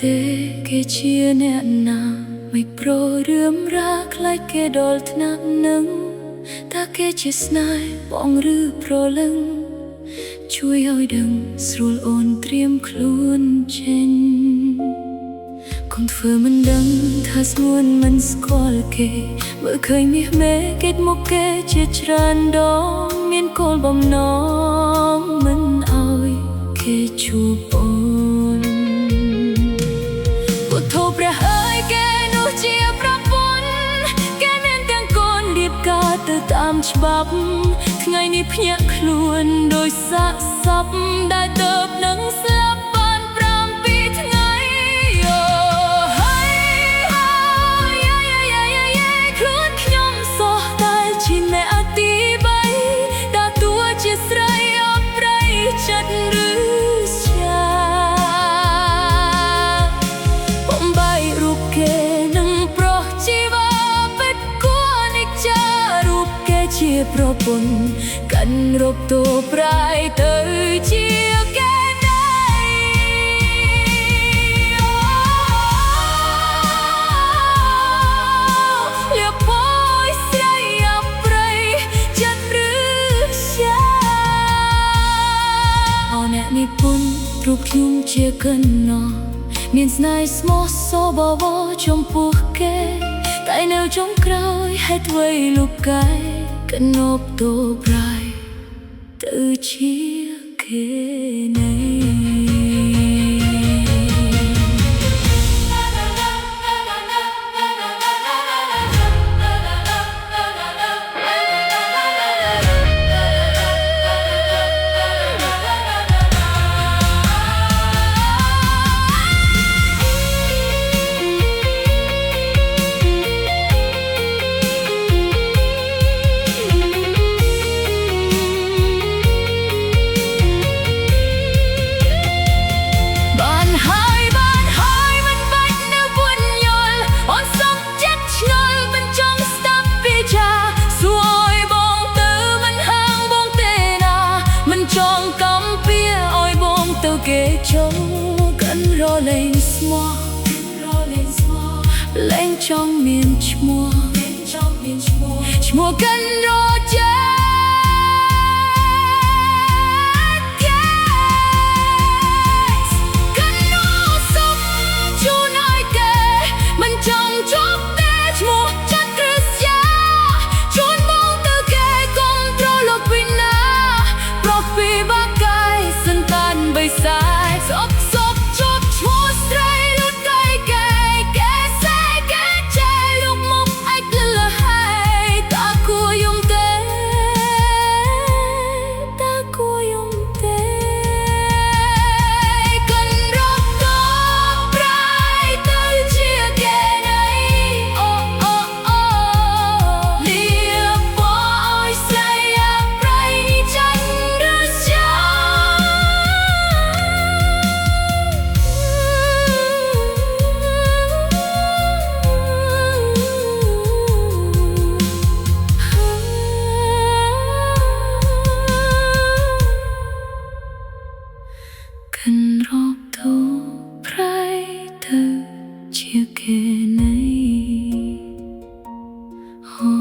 ទេគេជាអ្នកណាមិនប្ររឿងរាខ្លាចគេដល់ថ្នាក់នឹងតើគេជាស្នេហ៍បងឬប្រលឹងជួយឲ្យដឹងស្រួលអូនត្រៀមខ្លួនចេញកុំធ្វើមិនដឹងថាស្ងួនមិនស្គាល់គេមើលឃើញមាសមេគេមកគេជាច្រើនដងមានគោលបំណងមិនឲ្យគេជួបអូនពុទ្ធោព្រះអើយគេនោះជាប្រពន្ធគេមានទាំងកូនរៀបការទៅតាមច្បាប់ថ្ងៃនេះភ្ញាក់ខ្លួនដោយសាកសពដែលទៅនឹងស្លាប់បាន7ថ្ងៃខ្លួនខ្ញុំសោះតែជាអ្នកទី3តើតួជាស្រីអប្រៃចិត្តឬជាបំបីរូបគេនឹងប្រុសជីវាពិតគួរនិច្ចារូបគេជាប្រពន្ធកាន់រົບតួប្រៃទៅជាគេនិពន្ធរូបខ្ញុំជាកណ្ណោមានស្នេហ៍ស្មោះសរបវរចំពោះគេតែនៅចុងក្រោយហេតុអ្វីលោកកែកណប់តូប្រៃទៅជាគេនៃគេចង់កាន់រលែងស្មោះលែងចង់មានឈ្មោះឈ្មោះកាន់រចេកាន់រសុំជួនឲ្យគេមិនចង់ជួបតែឈ្មោះចាត់គ្រឹះយ៉ាជួនបងទៅគេកុំប្រលប់ពីណាប្រពីបាកាយសន្តានបិសាសពជប់ឈ្មោះស្រីលុតកៃគេសេគេចេលុកមុខឯកលះហើយតាគួយំទេតាគួយំទេកាន់រកតប្រៃទៅជាគេនៃអូអូអូលៀបបឲ្យស្រីអប្រៃចាញ់រស្យាកាន់រកតូប្រៃទៅជាគេនៃអូ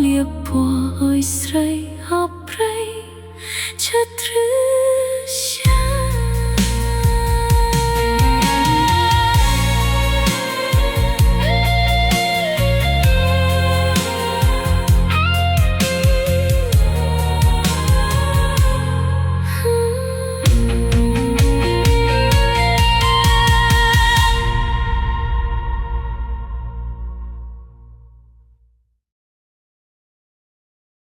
លៀបពណ៌ឲ្យស្រីអប្រៃឆិតឬ